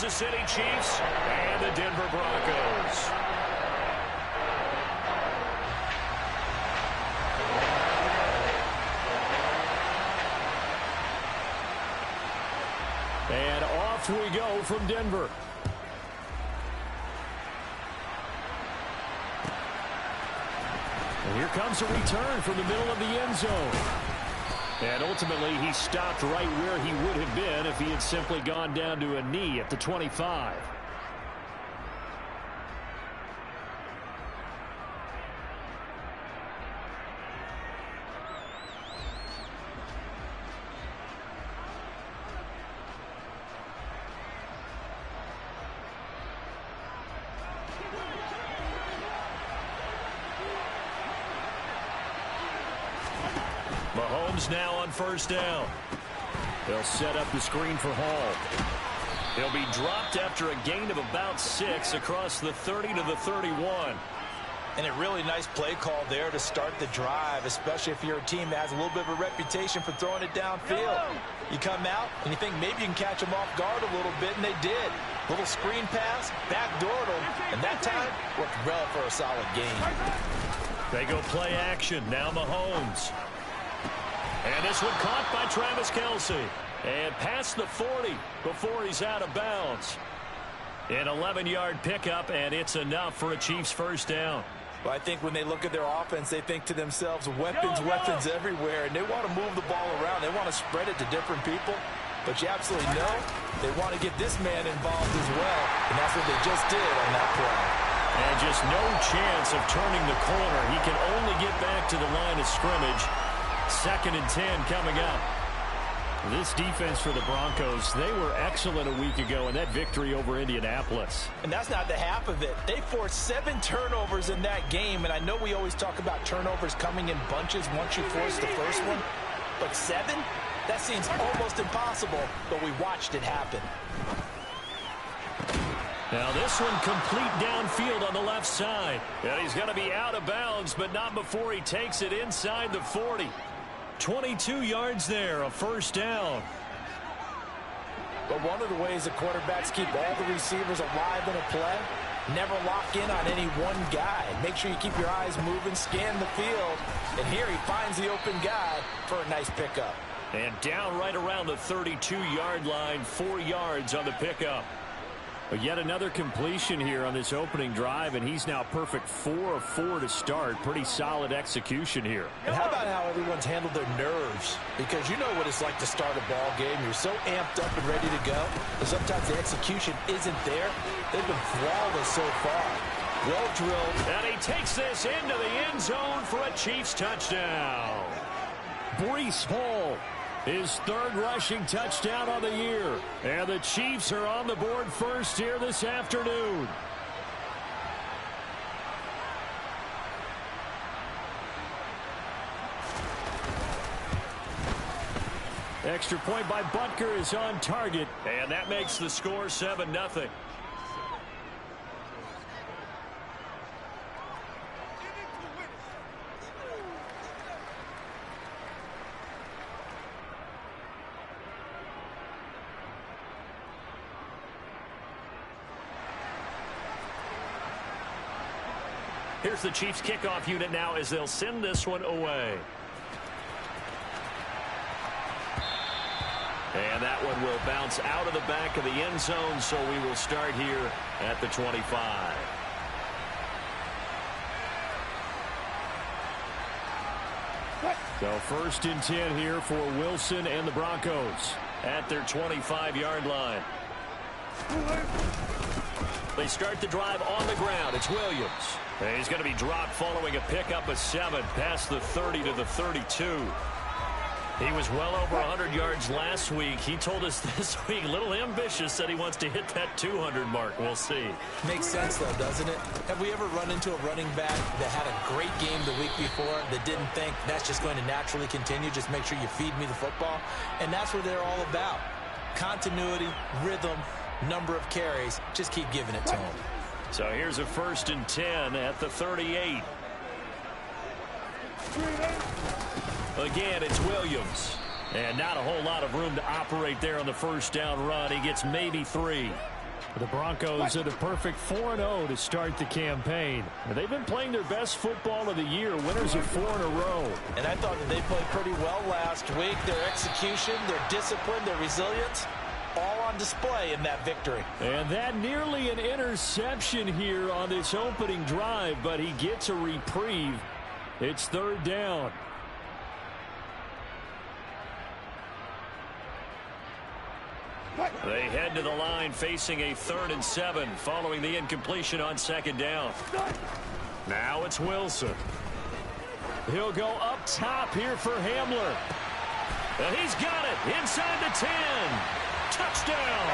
Kansas City Chiefs and the Denver Broncos. And off we go from Denver. And here comes a return from the middle of the end zone. And ultimately, he stopped right where he would have been if he had simply gone down to a knee at the 25. Mahomes now on first down. They'll set up the screen for Hall. He'll be dropped after a gain of about 6 across the 30 to the 31. And a really nice play call there to start the drive, especially if you're a team that has a little bit of a reputation for throwing it downfield. You come out and you think maybe you can catch them off guard a little bit, and they did. Little screen pass, backdoored them, and that time worked well for a solid gain. They go play action. Now Mahomes. And this one caught by Travis Kelce. And past the 40 before he's out of bounds. An 11-yard pickup, and it's enough for a Chiefs first down. Well, I think when they look at their offense, they think to themselves, weapons everywhere, and they want to move the ball around. They want to spread it to different people. But you absolutely know they want to get this man involved as well, and that's what they just did on that play. And just no chance of turning the corner. He can only get back to the line of scrimmage. 2nd and 10 coming up. This defense for the Broncos, they were excellent a week ago in that victory over Indianapolis. And that's not the half of it. They forced 7 turnovers in that game, and I know we always talk about turnovers coming in bunches once you force the first one. But 7? That seems almost impossible, but we watched it happen. Now this one complete downfield on the left side. And he's going to be out of bounds, but not before he takes it inside the 40. 22 yards there, a first down. But one of the ways the quarterbacks keep all the receivers alive in a play, never lock in on any one guy. Make sure you keep your eyes moving, scan the field. And here he finds the open guy for a nice pickup. And down right around the 32-yard line, 4 yards on the pickup. But yet another completion here on this opening drive, and he's now perfect 4 of 4 to start. Pretty solid execution here. And how about how everyone's handled their nerves? Because you know what it's like to start a ball game. You're so amped up and ready to go, but sometimes the execution isn't there. They've been flawless so far. Well drilled. And he takes this into the end zone for a Chiefs touchdown. Breece Hall. His 3rd rushing touchdown on the year. And the Chiefs are on the board first here this afternoon. Extra point by Butker is on target. And that makes the score 7-0. Here's the Chiefs kickoff unit now as they'll send this one away. And that one will bounce out of the back of the end zone, so we will start here at the 25. So 1st and 10 here for Wilson and the Broncos at their 25-yard line. They start the drive on the ground. It's Williams. And he's going to be dropped following a pickup of 7 past the 30 to the 32. He was well over 100 yards last week. He told us this week, a little ambitious, said he wants to hit that 200 mark. We'll see. Makes sense, though, doesn't it? Have we ever run into a running back that had a great game the week before that didn't think that's just going to naturally continue? Just make sure you feed me the football. And that's what they're all about. Continuity, rhythm, number of carries. Just keep giving it to him. So here's a 1st and 10 at the 38. Again, it's Williams. And not a whole lot of room to operate there on the first down run. He gets maybe 3. The Broncos at a perfect 4-0 to start the campaign. They've been playing their best football of the year, winners of 4 in a row. And I thought that they played pretty well last week. Their execution, their discipline, their resilience, all on display in that victory. And that nearly an interception here on this opening drive, but he gets a reprieve. It's 3rd down. They head to the line facing a 3rd and 7 following the incompletion on 2nd down. Now it's Wilson. He'll go up top here for Hamler. And he's got it inside the 10. Touchdown.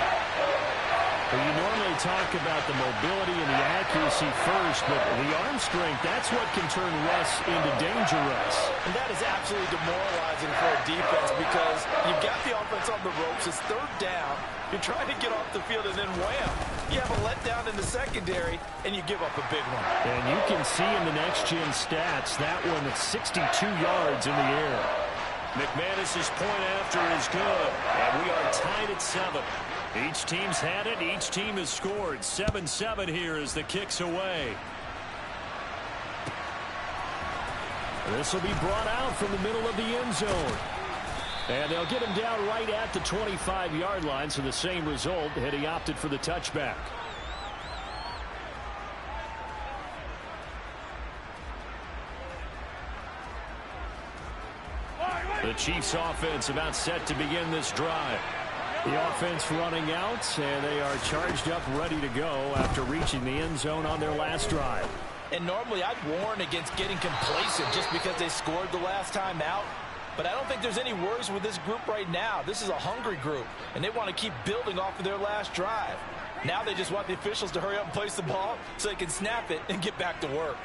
Well, you normally talk about the mobility and the accuracy first, but the arm strength, that's what can turn Russ into dangerous. And that is absolutely demoralizing for a defense because you've got the offense on the ropes. It's 3rd down. You're trying to get off the field, and then wham, you have a letdown in the secondary, and you give up a big one. And you can see in the next-gen stats, that one at 62 yards in the air. McManus's point after is good, and we are tied at 7. Each team's had it. Each team has scored. 7-7 here as the kick's away. This will be brought out from the middle of the end zone. And they'll get him down right at the 25-yard line, so the same result had he opted for the touchback. The Chiefs offense about set to begin this drive. The offense running out, and they are charged up, ready to go after reaching the end zone on their last drive. And normally I'd warn against getting complacent just because they scored the last time out. But I don't think there's any worries with this group right now. This is a hungry group, and they want to keep building off of their last drive. Now they just want the officials to hurry up and place the ball so they can snap it and get back to work.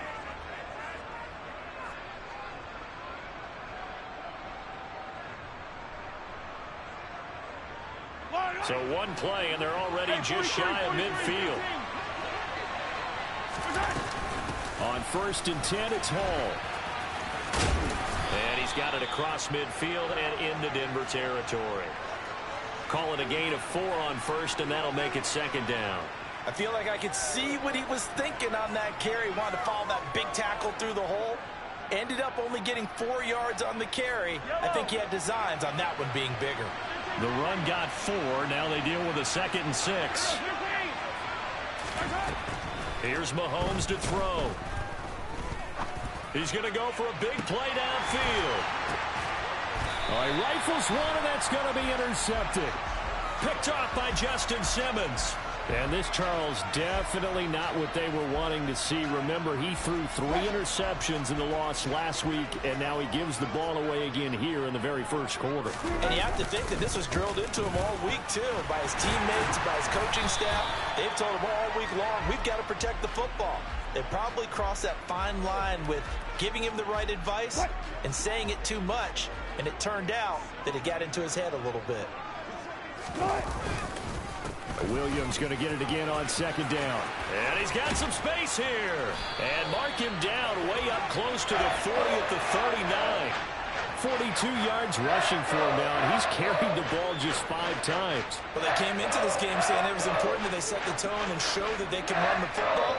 So one play, and they're already just shy of midfield. On 1st and 10, it's Hall. And he's got it across midfield and into Denver territory. Call it a gain of 4 on 1st, and that'll make it 2nd down. I feel like I could see what he was thinking on that carry. Wanted to follow that big tackle through the hole. Ended up only getting 4 yards on the carry. I think he had designs on that one being bigger. The run got 4. Now they deal with a 2nd and 6. Here's Mahomes to throw. He's going to go for a big play downfield. All right, rifles one, and that's going to be intercepted. Picked off by Justin Simmons. And this, Charles, definitely not what they were wanting to see. Remember, he threw 3 interceptions in the loss last week, and now he gives the ball away again here in the very first quarter. And you have to think that this was drilled into him all week, too, by his teammates, by his coaching staff. They've told him all week long, we've got to protect the football. They probably crossed that fine line with giving him the right advice and saying it too much, and it turned out that it got into his head a little bit. Williams going to get it again on 2nd down. And he's got some space here. And mark him down way up close to the 40 at the 39. 42 yards rushing for him now, and he's carried the ball just 5 times. Well, they came into this game saying it was important that they set the tone and show that they can run the football.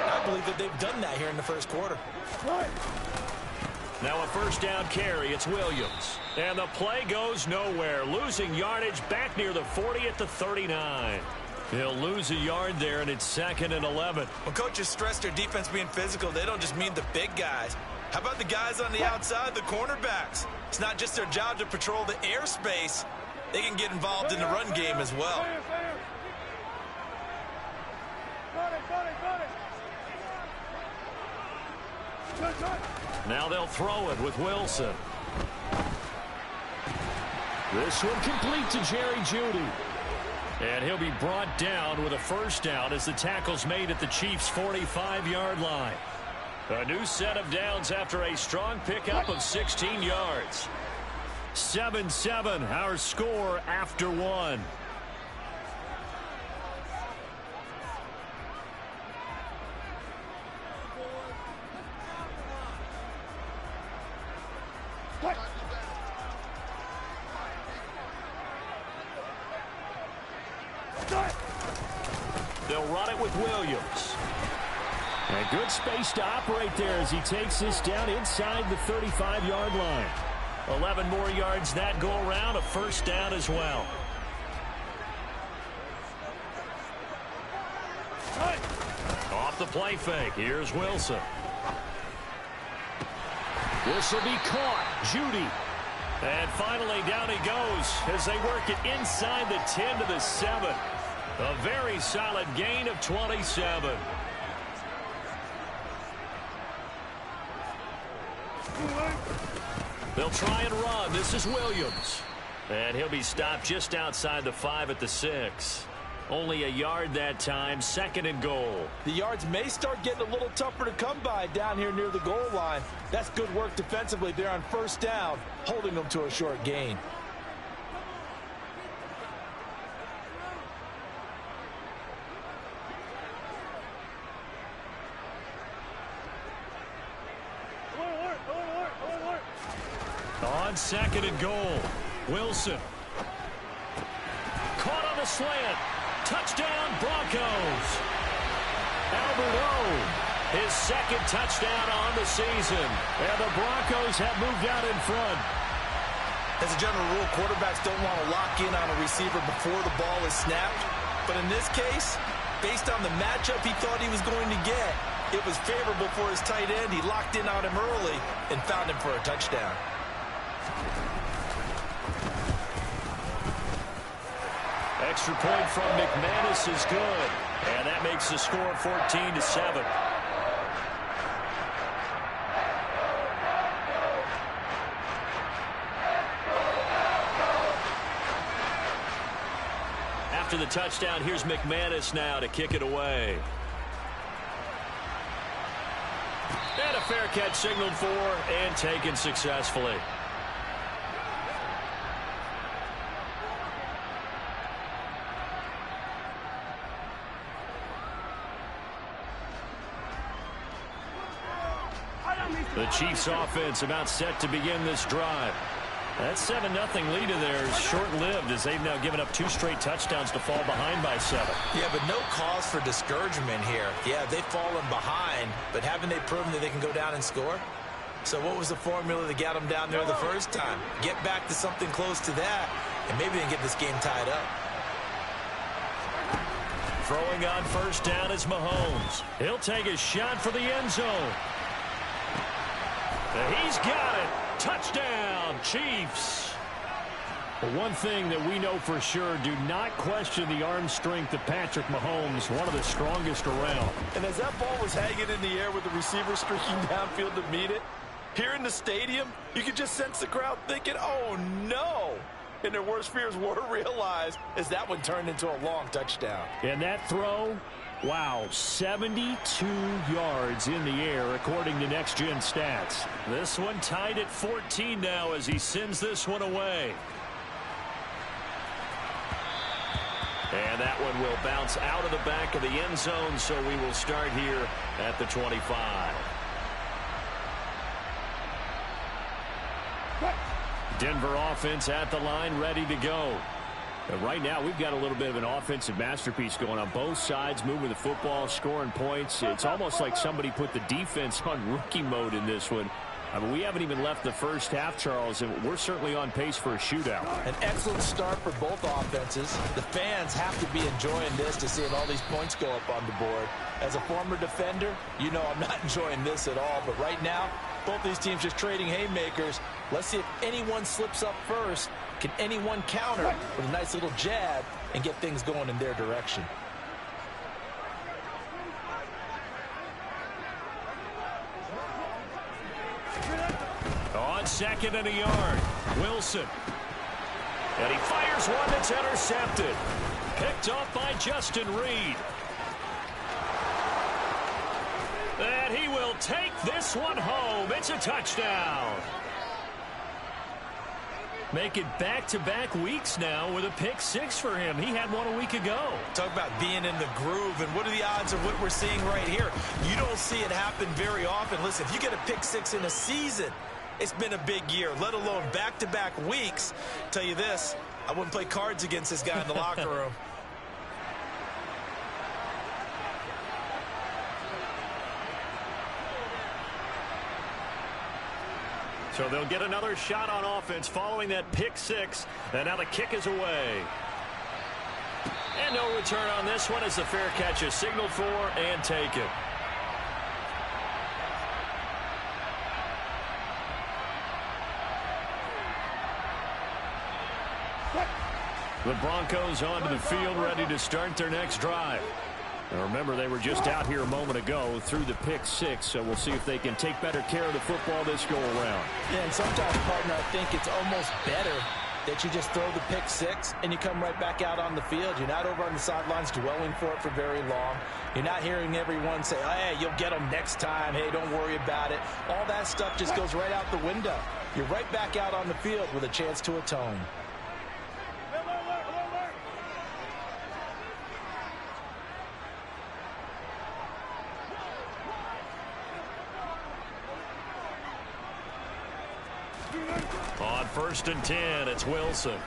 I believe that they've done that here in the first quarter. Now a 1st down carry. It's Williams. And the play goes nowhere. Losing yardage back near the 40 at the 39. He'll lose a yard there, and it's 2nd and 11. When coaches stress their defense being physical, they don't just mean the big guys. How about the guys on the outside, the cornerbacks? It's not just their job to patrol the airspace. They can get involved in the run game as well. Now they'll throw it with Wilson. This one complete to Jerry Jeudy. And he'll be brought down with a 1st down as the tackle's made at the Chiefs' 45-yard line. A new set of downs after a strong pickup of 16 yards. 7-7, our score after 1. They'll run it with Williams. And good space to operate there as he takes this down inside the 35-yard line. 11 more yards that go around, a first down as well. Off the play fake, here's Wilson. This will be caught. Judy. And finally down he goes as they work it inside the 10 to the 7. A very solid gain of 27. They'll try and run. This is Williams. And he'll be stopped just outside the 5 at the 6. Only a yard that time, 2nd and goal. The yards may start getting a little tougher to come by down here near the goal line. That's good work defensively there on first down, holding them to a short gain. On 2nd and goal, Wilson. Caught on the slant. Touchdown, Broncos. Albert O, his 2nd touchdown on the season. And the Broncos have moved out in front. As a general rule, quarterbacks don't want to lock in on a receiver before the ball is snapped. But in this case, based on the matchup he thought he was going to get, it was favorable for his tight end. He locked in on him early and found him for a touchdown. Extra point from McManus is good. And that makes the score 14-7. After the touchdown, here's McManus now to kick it away. And a fair catch signaled for and taken successfully. The Chiefs offense about set to begin this drive. That 7-0 lead of theirs short-lived as they've now given up 2 straight touchdowns to fall behind by 7. Yeah, but no cause for discouragement here. Yeah, they've fallen behind, but haven't they proven that they can go down and score? So what was the formula that got them down there the first time? Get back to something close to that, and maybe they can get this game tied up. Throwing on first down is Mahomes. He'll take a shot for the end zone. He's got it. Touchdown, Chiefs. But one thing that we know for sure, do not question the arm strength of Patrick Mahomes, one of the strongest around. And as that ball was hanging in the air with the receiver streaking downfield to meet it, here in the stadium, you could just sense the crowd thinking, oh, no. And their worst fears were realized as that one turned into a long touchdown. And that throw, wow, 72 yards in the air, according to Next Gen Stats. This one tied at 14 now as he sends this one away. And that one will bounce out of the back of the end zone, so we will start here at the 25. Denver offense at the line, ready to go. And right now, we've got a little bit of an offensive masterpiece going on both sides, moving the football, scoring points. It's almost like somebody put the defense on rookie mode in this one. I mean, we haven't even left the first half, Charles, and we're certainly on pace for a shootout. An excellent start for both offenses. The fans have to be enjoying this to seeing all these points go up on the board. As a former defender, you know I'm not enjoying this at all. But right now, both these teams just trading haymakers. Let's see if anyone slips up first. Can anyone counter with a nice little jab and get things going in their direction? On 2nd and a yard, Wilson. And he fires one that's intercepted. Picked off by Justin Reed. And he will take this one home. It's a touchdown. Make it back-to-back weeks now with a pick 6 for him. He had one a week ago. Talk about being in the groove, and what are the odds of what we're seeing right here? You don't see it happen very often. Listen, if you get a pick 6 in a season, it's been a big year, let alone back-to-back weeks. Tell you this, I wouldn't play cards against this guy in the locker room. So they'll get another shot on offense following that pick six. And now the kick is away. And no return on this one as the fair catch is signaled for and taken. The Broncos onto the field ready to start their next drive. Now remember, they were just out here a moment ago through the pick six, so we'll see if they can take better care of the football this go around. Yeah, and sometimes, partner, I think it's almost better that you just throw the pick six and you come right back out on the field. You're not over on the sidelines dwelling for it for very long. You're not hearing everyone say, oh, hey, you'll get them next time. Hey, don't worry about it. All that stuff just goes right out the window. You're right back out on the field with a chance to atone. On 1st and 10, it's Wilson.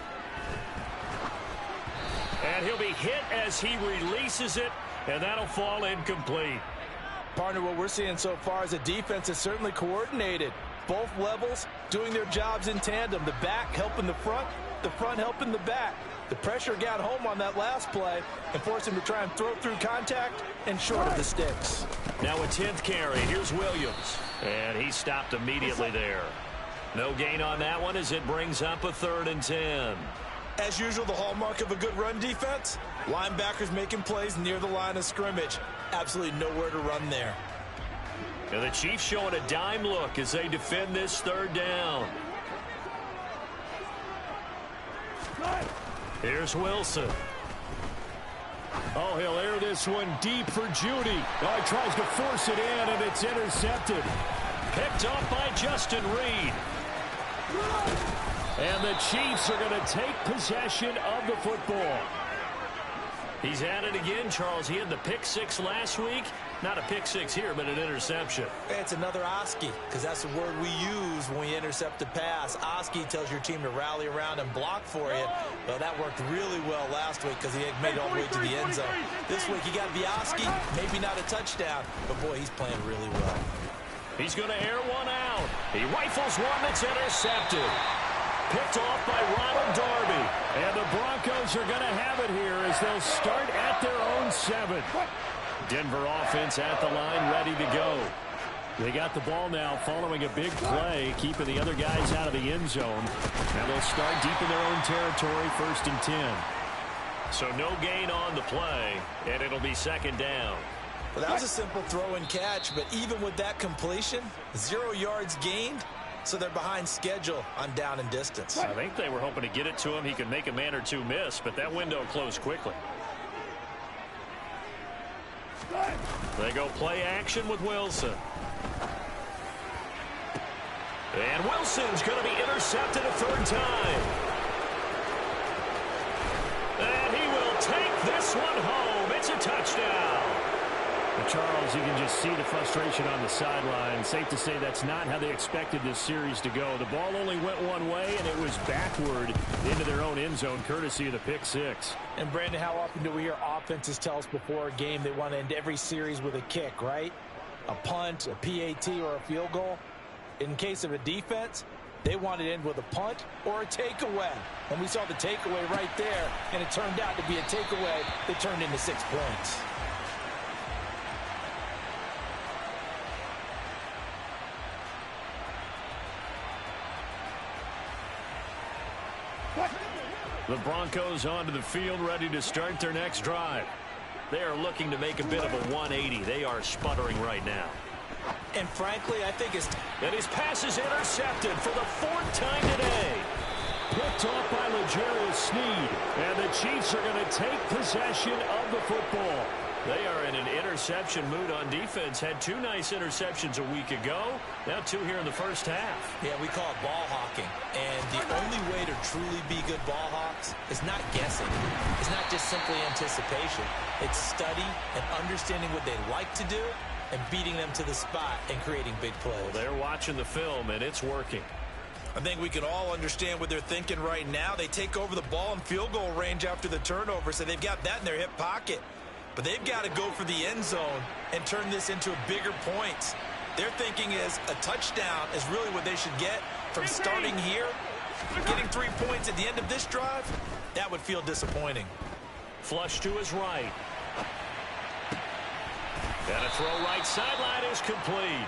And he'll be hit as he releases it, and that'll fall incomplete. Partner, what we're seeing so far is a defense is certainly coordinated. Both levels doing their jobs in tandem. The back helping the front helping the back. The pressure got home on that last play and forced him to try and throw through contact and short of the sticks. Now a 10th carry. Here's Williams. And he stopped immediately there. No gain on that one as it brings up a 3rd and 10. As usual, the hallmark of a good run defense, linebackers making plays near the line of scrimmage. Absolutely nowhere to run there. And the Chiefs showing a dime look as they defend this 3rd down. Here's Wilson. Oh, he'll air this one deep for Judy. Oh, he tries to force it in, and it's intercepted. Picked off by Justin Reed. And the Chiefs are going to take possession of the football. He's at it again, Charles. He had the pick six last week. Not a pick six here, but an interception. It's another Oski, because that's the word we use when we intercept a pass. Oski tells your team to rally around and block for you. Well, that worked really well last week because he had made it all the way to the end zone. This week, he got the Oski, maybe not a touchdown, but boy, he's playing really well. He's going to air one out. He rifles one that's intercepted. Picked off by Ronald Darby. And the Broncos are going to have it here as they'll start at their own 7. Denver offense at the line, ready to go. They got the ball now following a big play, keeping the other guys out of the end zone. Now they'll start deep in their own territory, 1st and 10. So no gain on the play, and it'll be 2nd down. Well, that was a simple throw and catch, but even with that completion, 0 yards gained, so they're behind schedule on down and distance. I think they were hoping to get it to him. He could make a man or two miss, but that window closed quickly. They go play action with Wilson. And Wilson's going to be intercepted a 3rd time. And he will take this one home. It's a touchdown. Charles, you can just see the frustration on the sideline. Safe to say that's not how they expected this series to go. The ball only went one way, and it was backward into their own end zone, courtesy of the pick six. And, Brandon, how often do we hear offenses tell us before a game they want to end every series with a kick, right? A punt, a PAT, or a field goal. In case of a defense, they want to end with a punt or a takeaway. And we saw the takeaway right there, and it turned out to be a takeaway that turned into 6 points. The Broncos onto the field, ready to start their next drive. They are looking to make a bit of a 180. They are sputtering right now. And frankly, I think it's... And his pass is intercepted for the 4th time today. Picked off by L'Jarius Sneed. And the Chiefs are going to take possession of the football. They are in an interception mood on defense. Had 2 nice interceptions a week ago. Now 2 here in the first half. Yeah, we call it ball hawking. And the only way to truly be good ball hawks is not guessing. It's not just simply anticipation. It's study and understanding what they like to do and beating them to the spot and creating big plays. Well, they're watching the film, and it's working. I think we can all understand what they're thinking right now. They take over the ball in field goal range after the turnover, so they've got that in their hip pocket. But they've got to go for the end zone and turn this into a bigger points. Their thinking is a touchdown is really what they should get from starting here. Getting 3 points at the end of this drive, that would feel disappointing. Flush to his right. And a throw right sideline is complete.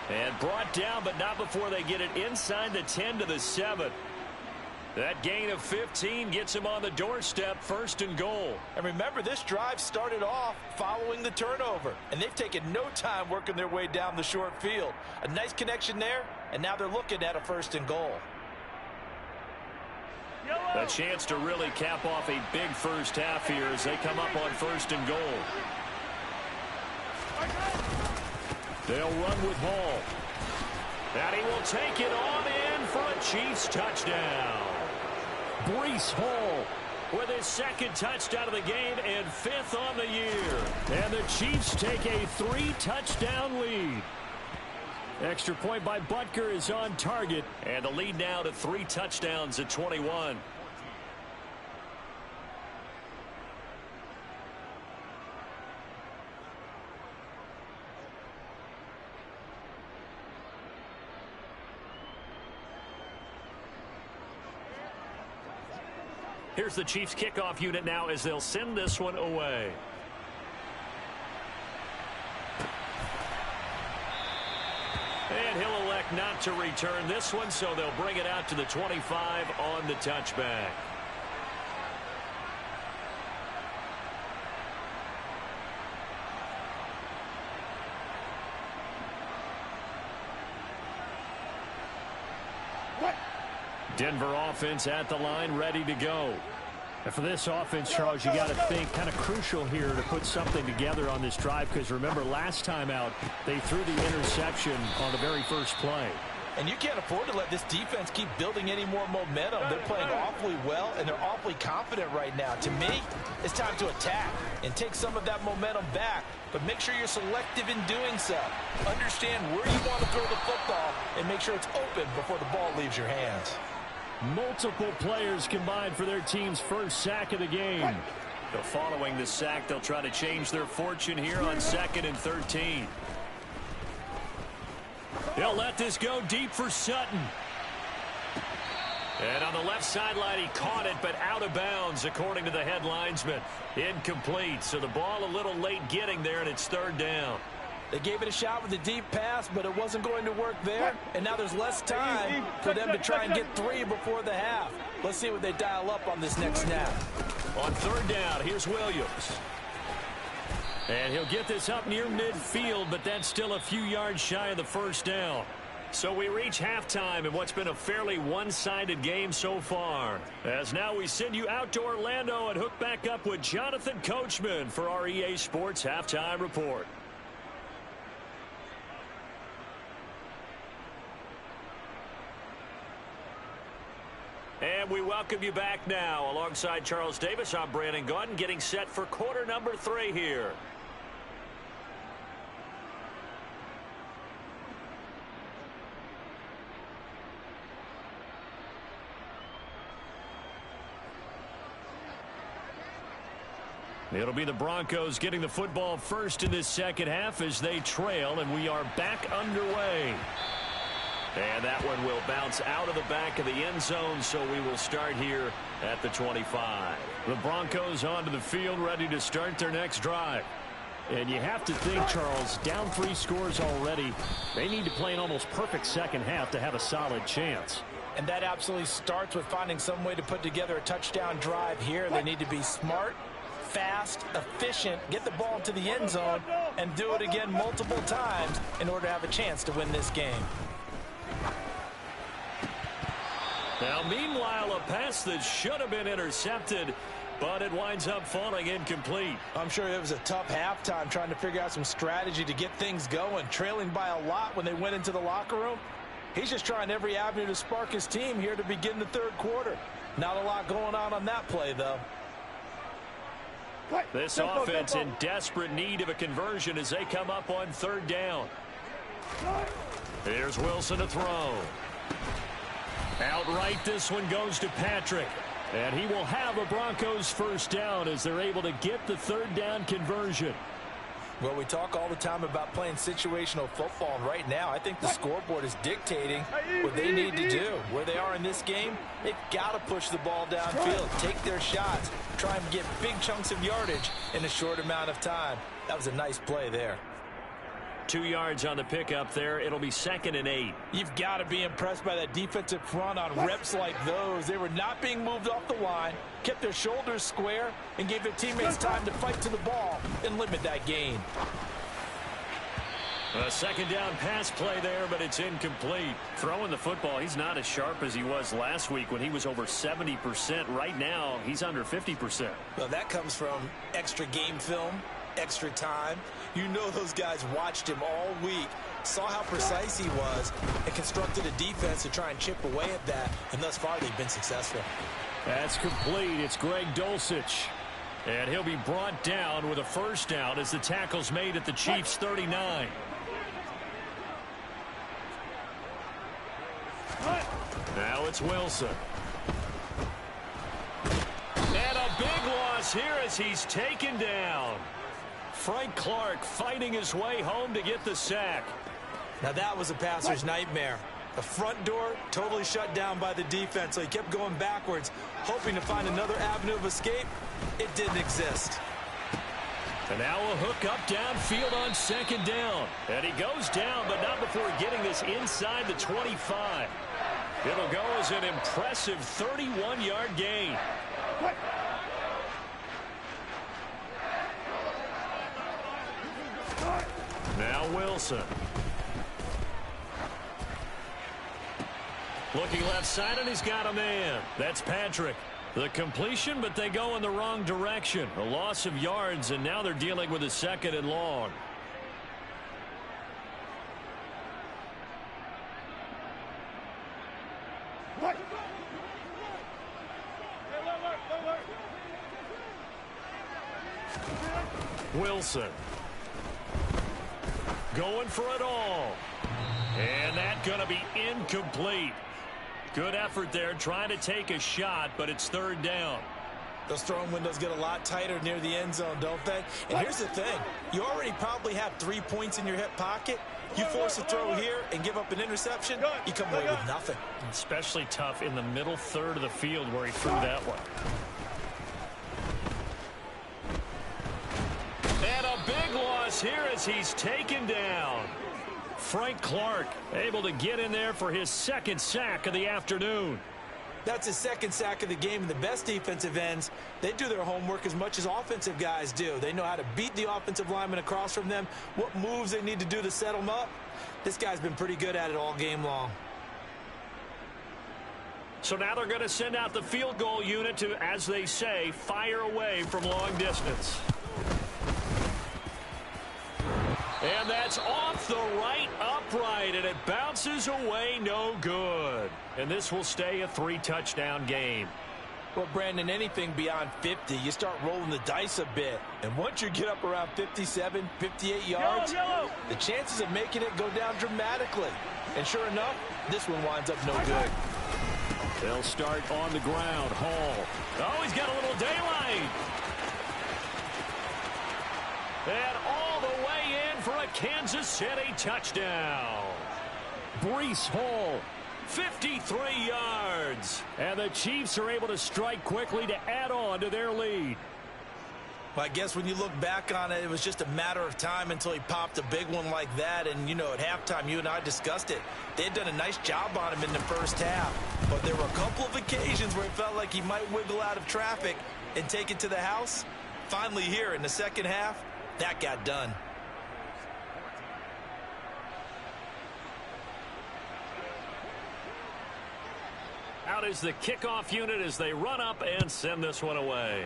And brought down, but not before they get it inside the 10 to the 7. That gain of 15 gets him on the doorstep, 1st and goal. And remember, this drive started off following the turnover. And they've taken no time working their way down the short field. A nice connection there, and now they're looking at a 1st and goal. A chance to really cap off a big first half here as they come up on 1st and goal. They'll run with Hall. And he will take it on in for a Chiefs touchdown. Breece Hall with his 2nd touchdown of the game and 5th on the year. And the Chiefs take a 3-touchdown lead. Extra point by Butker is on target. And the lead now to 3 touchdowns at 21. Here's the Chiefs kickoff unit now as they'll send this one away. And he'll elect not to return this one, so they'll bring it out to the 25 on the touchback. Denver offense at the line, ready to go. And for this offense, Charles, you got to think kind of crucial here to put something together on this drive, because remember last time out they threw the interception on the very first play. And you can't afford to let this defense keep building any more momentum. They're playing awfully well, and they're awfully confident right now. To me, it's time to attack and take some of that momentum back, but make sure you're selective in doing so. Understand where you want to throw the football and make sure it's open before the ball leaves your hands. Multiple players combined for their team's first sack of the game. So following the sack, they'll try to change their fortune here on 2nd and 13. They'll let this go deep for Sutton. And on the left sideline, he caught it, but out of bounds, according to the head linesman. Incomplete, so the ball a little late getting there, and it's 3rd down. They gave it a shot with a deep pass, but it wasn't going to work there. And now there's less time for them to try and get 3 before the half. Let's see what they dial up on this next snap. On 3rd down, here's Williams. And he'll get this up near midfield, but that's still a few yards shy of the 1st down. So we reach halftime in what's been a fairly one-sided game so far. As now we send you out to Orlando and hook back up with Jonathan Coachman for our EA Sports Halftime Report. And we welcome you back now. Alongside Charles Davis, I'm Brandon Gaudin, getting set for quarter number 3 here. It'll be the Broncos getting the football first in this second half as they trail, and we are back underway. And that one will bounce out of the back of the end zone, so we will start here at the 25. The Broncos onto the field, ready to start their next drive. And you have to think, Charles, down 3 scores already. They need to play an almost perfect second half to have a solid chance. And that absolutely starts with finding some way to put together a touchdown drive here. They need to be smart, fast, efficient, get the ball to the end zone, and do it again multiple times in order to have a chance to win this game. Now, meanwhile, a pass that should have been intercepted, but it winds up falling incomplete. I'm sure it was a tough halftime trying to figure out some strategy to get things going, trailing by a lot when they went into the locker room. He's just trying every avenue to spark his team here to begin the 3rd quarter. Not a lot going on that play, though. This offense in desperate need of a conversion as they come up on 3rd down. Here's Wilson to throw. Outright, this one goes to Patrick. And he will have a Broncos first down as they're able to get the 3rd down conversion. Well, we talk all the time about playing situational football, and right now I think the scoreboard is dictating what they need to do. Where they are in this game, they've got to push the ball downfield, take their shots, try and get big chunks of yardage in a short amount of time. That was a nice play there. 2 yards on the pickup there. It'll be 2nd and 8. You've got to be impressed by that defensive front on reps like those. They were not being moved off the line, kept their shoulders square, and gave their teammates time to fight to the ball and limit that gain. A 2nd down pass play there, but it's incomplete. Throwing the football, he's not as sharp as he was last week when he was over 70%. Right now, he's under 50%. Well, that comes from extra game film, extra time. You know those guys watched him all week, saw how precise he was, and constructed a defense to try and chip away at that, and thus far they've been successful. That's complete. It's Greg Dulcich. And he'll be brought down with a 1st down as the tackle's made at the Chiefs' 39. Now it's Wilson. And a big loss here as he's taken down. Frank Clark fighting his way home to get the sack. Now that was a passer's nightmare. The front door totally shut down by the defense, so he kept going backwards, hoping to find another avenue of escape. It didn't exist. And now a hook up downfield on 2nd down. And he goes down, but not before getting this inside the 25. It'll go as an impressive 31-yard gain. Now Wilson. Looking left side, and he's got a man. That's Patrick. The completion, but they go in the wrong direction. A loss of yards, and now they're dealing with a 2nd and long. Wilson. Going for it all. And that's going to be incomplete. Good effort there, trying to take a shot, but it's 3rd down. Those throwing windows get a lot tighter near the end zone, don't they? And here's the thing. You already probably have 3 points in your hip pocket. You force a throw here and give up an interception, you come away with nothing. Especially tough in the middle 3rd of the field where he threw that one. And a big loss here as he's taken down. Frank Clark able to get in there for his 2nd sack of the afternoon. That's his 2nd sack of the game, and the best defensive ends, they do their homework as much as offensive guys do. They know how to beat the offensive lineman across from them, what moves they need to do to set them up. This guy's been pretty good at it all game long. So now they're going to send out the field goal unit to, as they say, fire away from long distance. And that's off the right upright, and it bounces away no good. And this will stay a 3-touchdown game. Well, Brandon, anything beyond 50, you start rolling the dice a bit. And once you get up around 57, 58 yards, the chances of making it go down dramatically. And sure enough, this one winds up no good. They'll start on the ground. Hall. Oh, he's got a little daylight. And all the way in for a Kansas City touchdown. Breece Hall. 53 yards. And the Chiefs are able to strike quickly to add on to their lead. Well, I guess when you look back on it, it was just a matter of time until he popped a big one like that. And, you know, at halftime, you and I discussed it. They had done a nice job on him in the first half. But there were a couple of occasions where it felt like he might wiggle out of traffic and take it to the house. Finally here in the second half, that got done. Out is the kickoff unit as they run up and send this one away.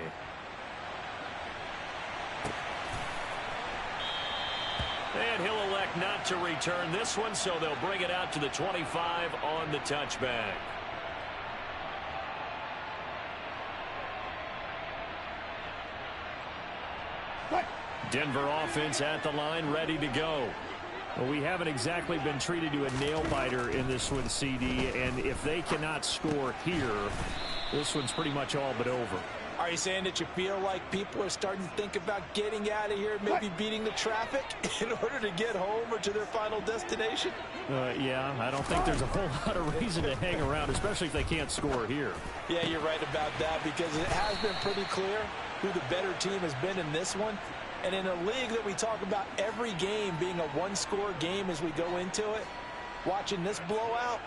And he'll elect not to return this one, so they'll bring it out to the 25 on the touchback. Denver offense at the line, ready to go. Well, we haven't exactly been treated to a nail-biter in this one, CD, and if they cannot score here, this one's pretty much all but over. All Are you saying that you feel like people are starting to think about getting out of here, maybe beating the traffic in order to get home or to their final destination? Yeah, I don't think there's a whole lot of reason to hang around, especially if they can't score here. Yeah, you're right about that, because it has been pretty clear who the better team has been in this one. And in a league that we talk about every game being a one-score game as we go into it, watching this blowout,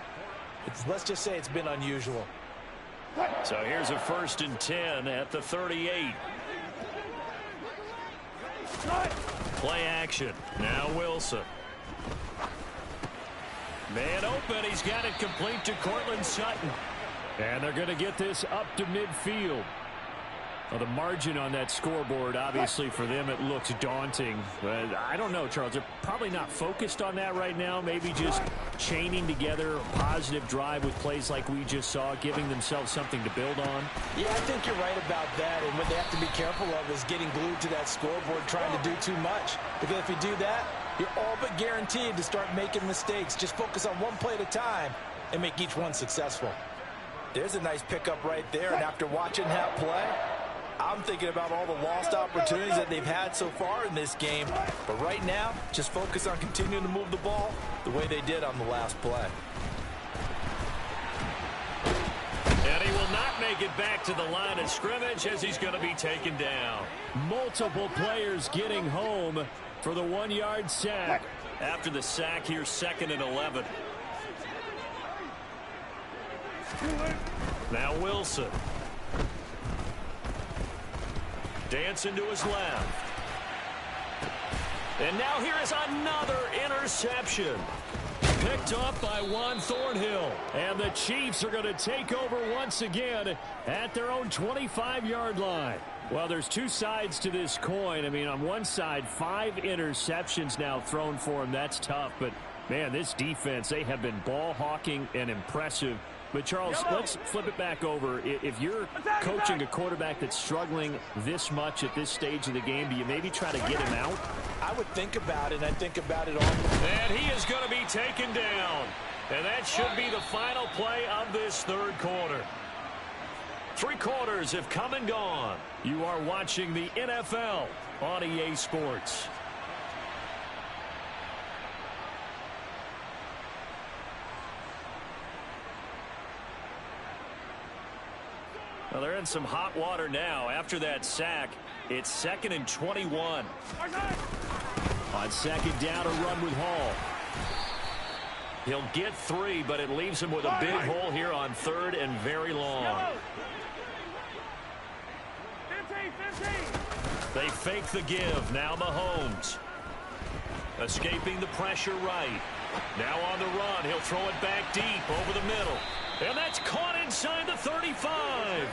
let's just say it's been unusual. So here's a 1st and 10 at the 38. Play action. Now Wilson. Man open. He's got it complete to Cortland Sutton. And they're going to get this up to midfield. Well, the margin on that scoreboard, obviously, for them, it looks daunting. But I don't know, Charles. They're probably not focused on that right now. Maybe just chaining together a positive drive with plays like we just saw, giving themselves something to build on. Yeah, I think you're right about that. And what they have to be careful of is getting glued to that scoreboard, trying to do too much. Because if you do that, you're all but guaranteed to start making mistakes. Just focus on one play at a time and make each one successful. There's a nice pickup right there. And after watching that play, I'm thinking about all the lost opportunities that they've had so far in this game. But right now, just focus on continuing to move the ball the way they did on the last play. And he will not make it back to the line of scrimmage as he's going to be taken down. Multiple players getting home for the 1-yard sack. After the sack, here's 2nd and 11. Now Wilson. Dancing to his left. And now here is another interception. Picked up by Juan Thornhill. And the Chiefs are going to take over once again at their own 25-yard line. Well, there's two sides to this coin. I mean, on one side, 5 interceptions now thrown for him. That's tough. But, man, this defense, they have been ball hawking and impressive. But, Charles, let's flip it back over. If you're coaching a quarterback that's struggling this much at this stage of the game, do you maybe try to get him out? I would think about it. I think about it all. And he is going to be taken down. And that should be the final play of this 3rd quarter. 3 quarters have come and gone. You are watching the NFL on EA Sports. Well, they're in some hot water now. After that sack, it's 2nd and 21. On 2nd down, a run with Hall. He'll get 3, but it leaves him with a big hole here on 3rd and very long. They fake the give. Now Mahomes. Escaping the pressure right. Now on the run. He'll throw it back deep over the middle. And that's caught inside the 35.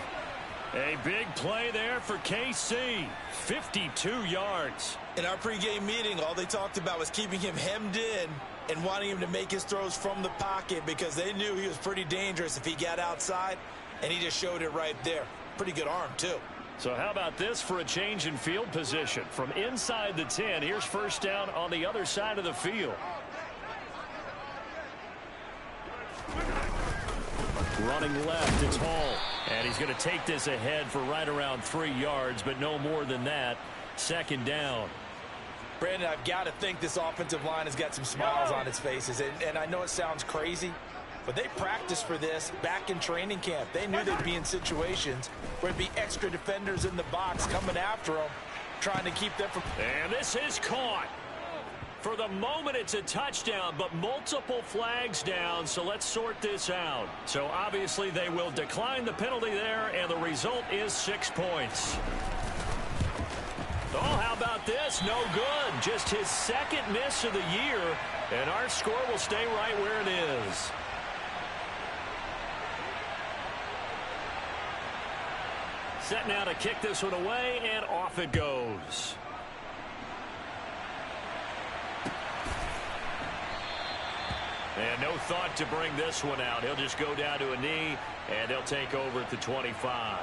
A big play there for KC. 52 yards. In our pregame meeting, all they talked about was keeping him hemmed in and wanting him to make his throws from the pocket because they knew he was pretty dangerous if he got outside, and he just showed it right there. Pretty good arm, too. So how about this for a change in field position? From inside the 10, here's 1st down on the other side of the field. Running left, it's Hall. And he's going to take this ahead for right around 3 yards, but no more than that. 2nd down. Brandon, I've got to think this offensive line has got some smiles on its faces. And I know it sounds crazy, but they practiced for this back in training camp. They knew they'd be in situations where there'd be extra defenders in the box coming after them, trying to keep them from... And this is caught. For the moment, it's a touchdown, but multiple flags down, so let's sort this out. So obviously they will decline the penalty there, and the result is 6 points. Oh, how about this? No good. Just his 2nd miss of the year, and our score will stay right where it is. Set now to kick this one away, and off it goes. And no thought to bring this one out. He'll just go down to a knee, and they'll take over at the 25.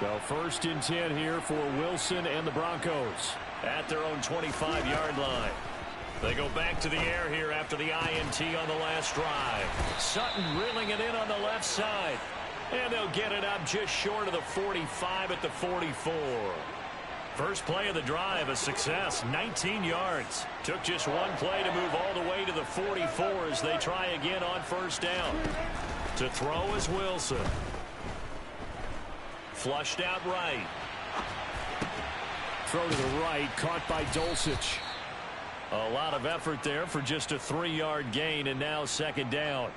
So 1st and 10 here for Wilson and the Broncos at their own 25-yard line. They go back to the air here after the INT on the last drive. Sutton reeling it in on the left side. And they'll get it up just short of the 45 at the 44. First play of the drive, a success, 19 yards. Took just one play to move all the way to the 44 as they try again on first down. To throw is Wilson. Flushed out right. Throw to the right, caught by Dulcich. A lot of effort there for just a 3-yard gain, and now second down.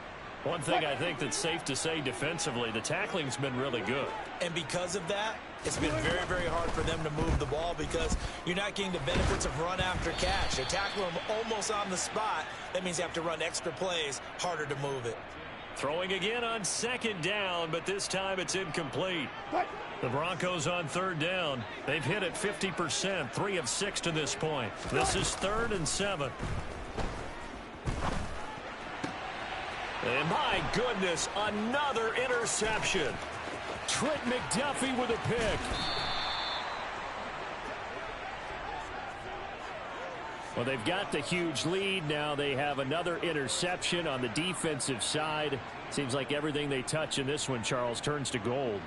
One thing I think that's safe to say defensively, the tackling's been really good. And because of that, it's been very, very hard for them to move the ball because you're not getting the benefits of run after catch. They tackle them almost on the spot. That means you have to run extra plays, harder to move it. Throwing again on second down, but this time it's incomplete. The Broncos on third down. They've hit it 50%, 3 of 6 to this point. This is 3rd and 7. And my goodness, another interception. Trent McDuffie with a pick. Well, they've got the huge lead. Now they have another interception on the defensive side. Seems like everything they touch in this one, Charles, turns to gold.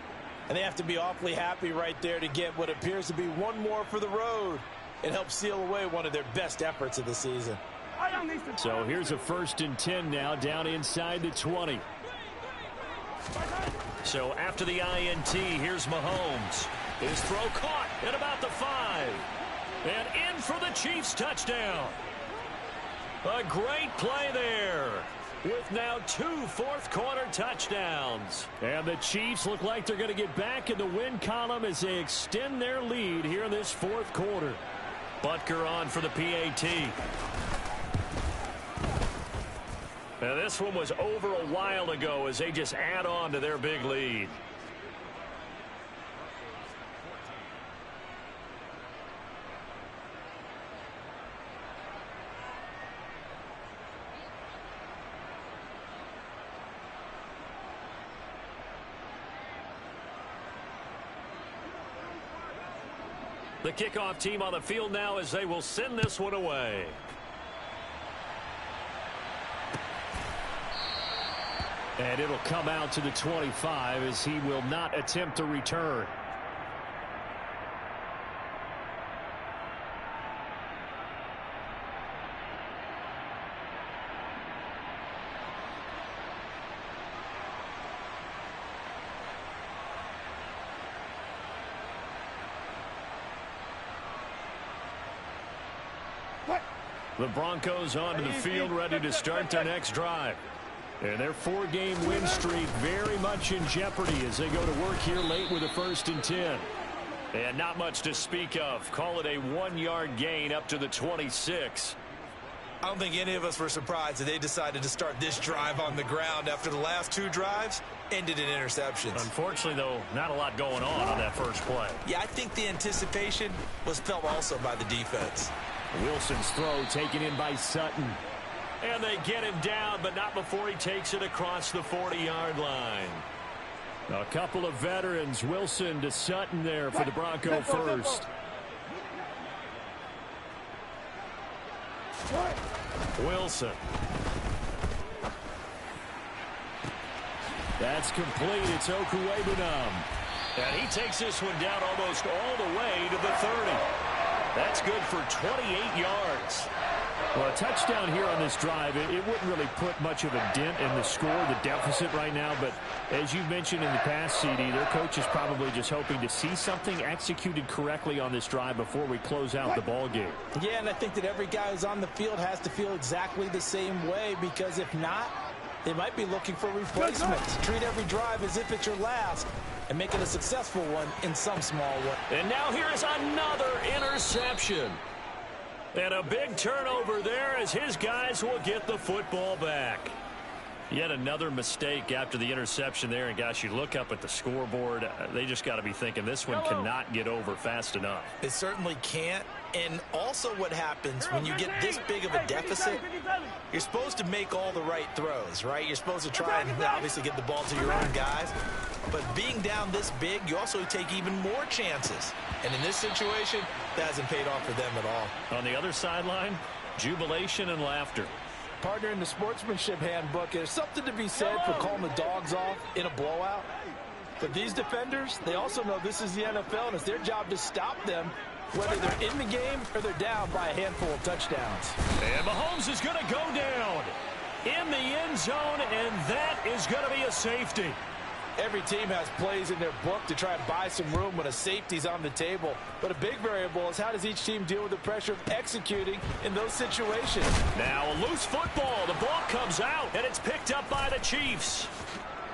And they have to be awfully happy right there to get what appears to be one more for the road. It helps seal away one of their best efforts of the season. So here's a 1st and 10 now, down inside the 20. So after the INT, here's Mahomes. His throw caught at about the 5. And in for the Chiefs touchdown. A great play there, with now 2 fourth-quarter touchdowns. And the Chiefs look like they're going to get back in the win column as they extend their lead here in this 4th quarter. Butker on for the PAT. Now this one was over a while ago as they just add on to their big lead. The kickoff team on the field now as they will send this one away. And it'll come out to the 25 as he will not attempt a return. The Broncos onto the field ready to start their next drive. And their 4-game win streak very much in jeopardy as they go to work here late with a 1st and 10. And not much to speak of. Call it a 1-yard gain up to the 26. I don't think any of us were surprised that they decided to start this drive on the ground after the last 2 drives ended in interceptions. Unfortunately, though, not a lot going on that first play. Yeah, I think the anticipation was felt also by the defense. Wilson's throw taken in by Sutton. And they get him down, but not before he takes it across the 40-yard line. A couple of veterans, Wilson to Sutton there for the Bronco first. Wilson. That's complete. It's Okuwebunam. And he takes this one down almost all the way to the 30. That's good for 28 yards. Well, a touchdown here on this drive, it wouldn't really put much of a dent in the score, the deficit right now. But as you've mentioned in the past, CD, their coach is probably just hoping to see something executed correctly on this drive before we close out the ball game. Yeah, and I think that every guy who's on the field has to feel exactly the same way, because if not, they might be looking for replacements. Treat every drive as if it's your last and make it a successful one in some small way. And now here is another interception. And a big turnover there as his guys will get the football back. Yet another mistake after the interception there. And, gosh, you look up at the scoreboard. They just got to be thinking this one cannot get over fast enough. It certainly can't. And also what happens when you get this big of a deficit, you're supposed to make all the right throws, right? You're supposed to try and obviously get the ball to your own guys. But being down this big, you also take even more chances. And in this situation, that hasn't paid off for them at all. On the other sideline, Jubilation and laughter. Partner, in the sportsmanship handbook, there's something to be said for calling the dogs off in a blowout. But these defenders, they also know this is the NFL, and it's their job to stop them, whether they're in the game or they're down by a handful of touchdowns. And Mahomes is going to go down in the end zone, and that is going to be a safety. Every team has plays in their book to try and buy some room when a safety's on the table. But a big variable is how does each team deal with the pressure of executing in those situations. Now a loose football. The ball comes out, and it's picked up by the Chiefs.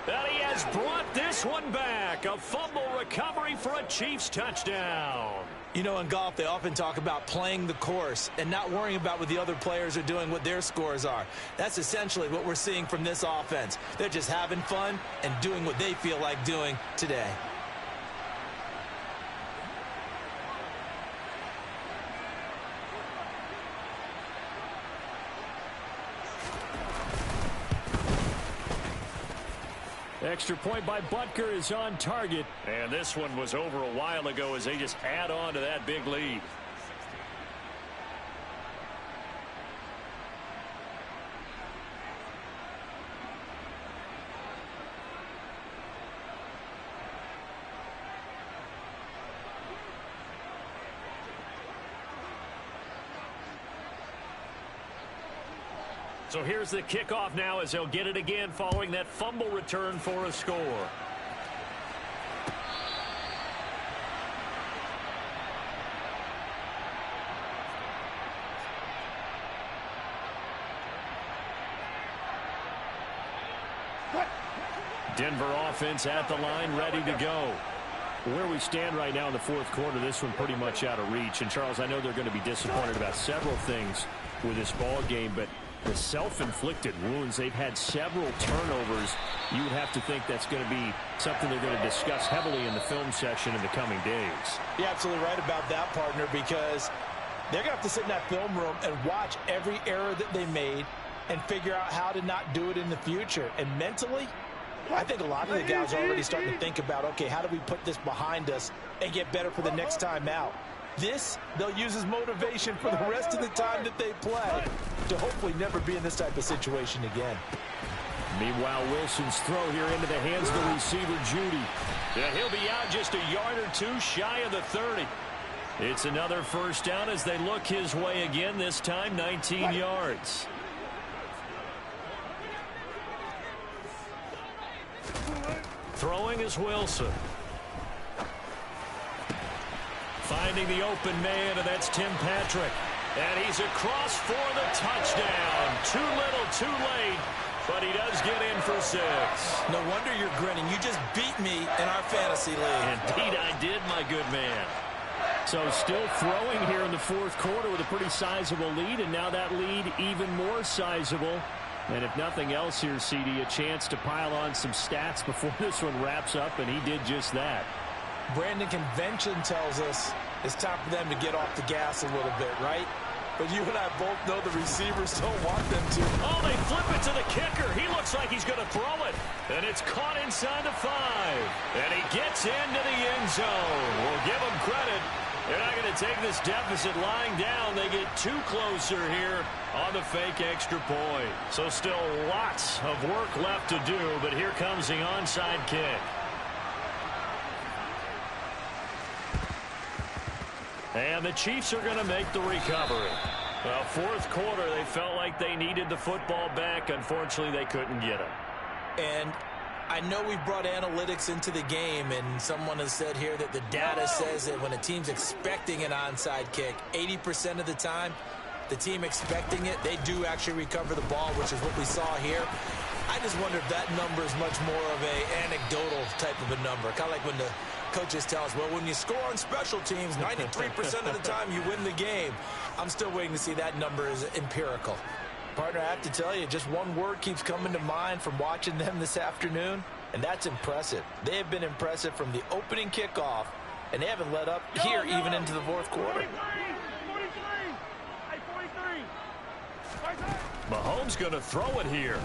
And he has brought this one back. A fumble recovery for a Chiefs touchdown. You know, in golf, they often talk about playing the course and not worrying about what the other players are doing, what their scores are. That's essentially what we're seeing from this offense. They're just having fun and doing what they feel like doing today. Extra point by Butker is on target. And this one was over a while ago as they just add on to that big lead. So here's the kickoff now as they'll get it again following that fumble return for a score. Denver offense at the line, ready to go. Where we stand right now in the fourth quarter, this one pretty much out of reach. And, Charles, I know they're going to be disappointed about several things with this ball game, but the self-inflicted wounds, they've had several turnovers. You would have to think that's going to be something they're going to discuss heavily in the film session in the coming days. You're absolutely right about that, partner, because they're going to have to sit in that film room and watch every error that they made and figure out how to not do it in the future. And mentally, I think a lot of the guys are already starting to think about, okay, how do we put this behind us and get better for the next time out? This, they'll use as motivation for the rest of the time that they play to hopefully never be in this type of situation again. Meanwhile, Wilson's throw here into the hands of the receiver, Judy. Yeah, he'll be out just a yard or two shy of the 30. It's another first down as they look his way again, this time 19 yards. Throwing is Wilson. Finding the open man, and that's Tim Patrick. And he's across for the touchdown. Too little, too late, but he does get in for 6. No wonder you're grinning. You just beat me in our fantasy league. Indeed I did, my good man. So still throwing here in the fourth quarter with a pretty sizable lead, and now that lead even more sizable. And if nothing else here, CD, a chance to pile on some stats before this one wraps up, and he did just that. Brandon, convention tells us it's time for them to get off the gas a little bit, right? But you and I both know the receivers don't want them to. Oh, they flip it to the kicker. He looks like he's going to throw it. And it's caught inside the 5. And he gets into the end zone. We'll give him credit. They're not going to take this deficit lying down. They get too closer here on the fake extra point. So still lots of work left to do, but here comes the onside kick. And the Chiefs are going to make the recovery. Well, fourth quarter, they felt like they needed the football back. Unfortunately, they couldn't get it. And I know we brought analytics into the game, and someone has said here that the data says that when a team's expecting an onside kick, 80% of the time, the team expecting it, they do actually recover the ball, which is what we saw here. I just wonder if that number is much more of an anecdotal type of a number. Kind of like when the coaches tell us, well, when you score on special teams, 93% of the time you win the game. I'm still waiting to see that number is empirical. Partner, I have to tell you, just one word keeps coming to mind from watching them this afternoon, and that's impressive. They have been impressive from the opening kickoff, and they haven't let up here even into the fourth quarter. Mahomes going to throw it here.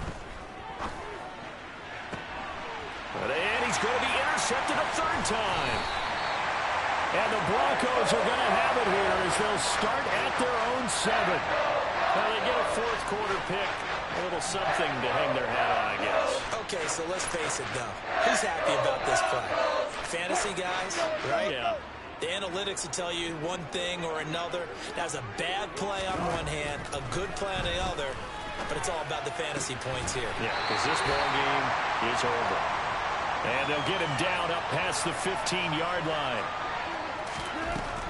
And he's going to be intercepted a third time. And the Broncos are going to have it here as they'll start at their own 7. Well, they get a fourth quarter pick. A little something to hang their hat on, I guess. Okay, so let's face it, though. Who's happy about this play? Fantasy guys, right? Yeah. The analytics will tell you one thing or another. That's a bad play on one hand, a good play on the other, but it's all about the fantasy points here. Yeah, because this ball game is over. And they'll get him down up past the 15-yard line.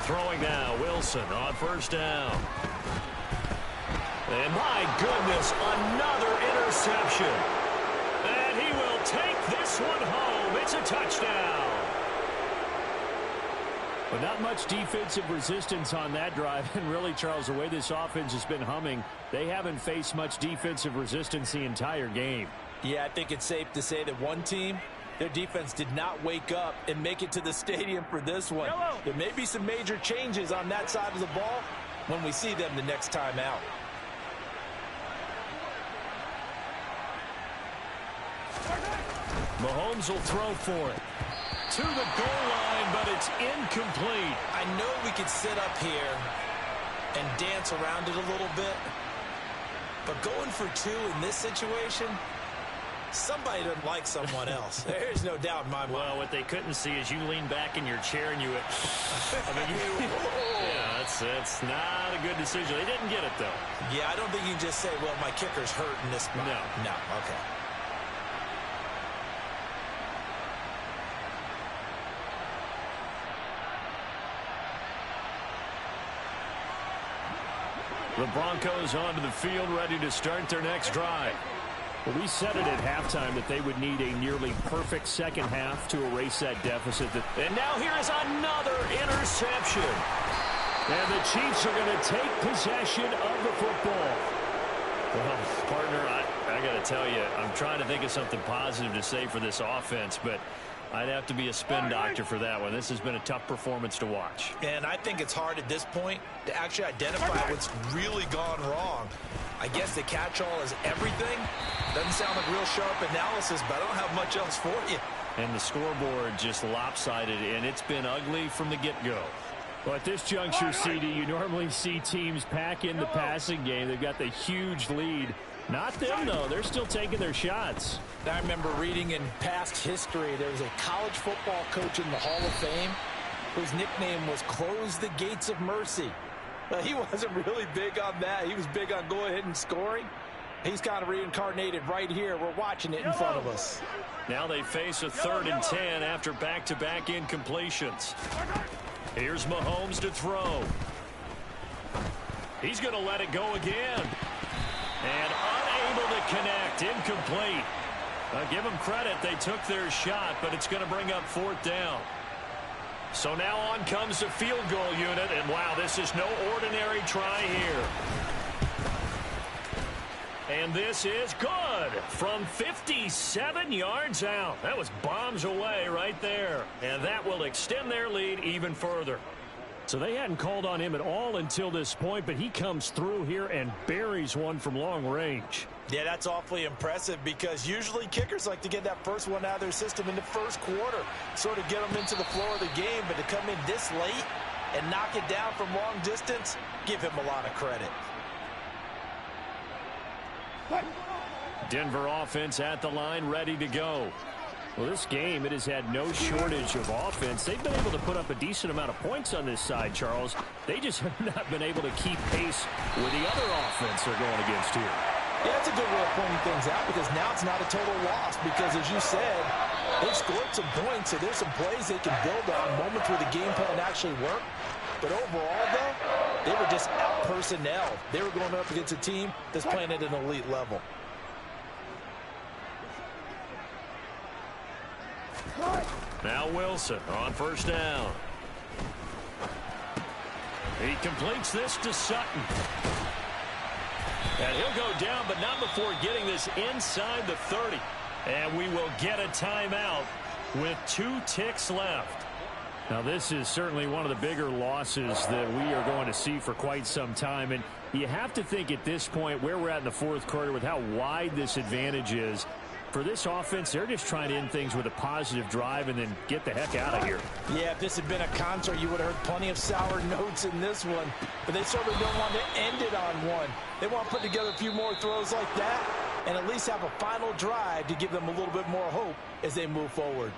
Throwing now, Wilson on first down. And my goodness, another interception. And he will take this one home. It's a touchdown. But not much defensive resistance on that drive. And really, Charles, the way this offense has been humming, they haven't faced much defensive resistance the entire game. Yeah, I think it's safe to say that one team, their defense did not wake up and make it to the stadium for this one. There may be some major changes on that side of the ball when we see them the next time out. Mahomes will throw for it. To the goal line, but it's incomplete. I know we could sit up here and dance around it a little bit, but going for two in this situation, somebody doesn't like someone else. There's no doubt in my mind. Well, what they couldn't see is you lean back in your chair and you went, yeah, that's not a good decision. They didn't get it, though. Yeah, I don't think you can just say, well, my kicker's hurt in this spot. No, okay. The Broncos onto the field, ready to start their next drive. Well, we said it at halftime that they would need a nearly perfect second half to erase that deficit. And now here is another interception. And the Chiefs are going to take possession of the football. Well, partner, I got to tell you, I'm trying to think of something positive to say for this offense, but I'd have to be a spin doctor for that one. This has been a tough performance to watch. And I think it's hard at this point to actually identify what's really gone wrong. I guess the catch-all is everything. Doesn't sound like real sharp analysis, but I don't have much else for you. And the scoreboard just lopsided, and it's been ugly from the get-go. Well, at this juncture, CD, you normally see teams pack in the passing game. They've got the huge lead. Not them, though. They're still taking their shots. I remember reading in past history, there was a college football coach in the Hall of Fame whose nickname was Close the Gates of Mercy. He wasn't really big on that. He was big on going ahead and scoring. He's kind of reincarnated right here. We're watching it in front of us. Now they face a 3rd and 10 after back-to-back incompletions. Here's Mahomes to throw. He's going to let it go again. And unable to connect. Incomplete. Give them credit. They took their shot, but it's going to bring up 4th down. So now on comes the field goal unit. And, wow, this is no ordinary try here. And this is good from 57 yards out. That was bombs away right there. And that will extend their lead even further. So they hadn't called on him at all until this point, but he comes through here and buries one from long range. Yeah, that's awfully impressive because usually kickers like to get that first one out of their system in the first quarter, sort of get them into the flow of the game, but to come in this late and knock it down from long distance, give him a lot of credit. Denver offense at the line, ready to go. Well, this game, it has had no shortage of offense. They've been able to put up a decent amount of points on this side, Charles. They just have not been able to keep pace with the other offense they're going against here. Yeah, that's a good way of pointing things out because now it's not a total loss because, as you said, they've scored some points, so there's some plays they can build on, moments where the game plan actually worked. But overall, though, they were just out-personnel. They were going up against a team that's playing at an elite level. Now Wilson on first down. He completes this to Sutton. And he'll go down, but not before getting this inside the 30. And we will get a timeout with 2 ticks left. Now, this is certainly one of the bigger losses that we are going to see for quite some time. And you have to think at this point where we're at in the 4th quarter with how wide this advantage is, For this offense, they're just trying to end things with a positive drive and then get the heck out of here. Yeah, if this had been a concert, you would have heard plenty of sour notes in this one. But they certainly don't want to end it on one. They want to put together a few more throws like that and at least have a final drive to give them a little bit more hope as they move forward.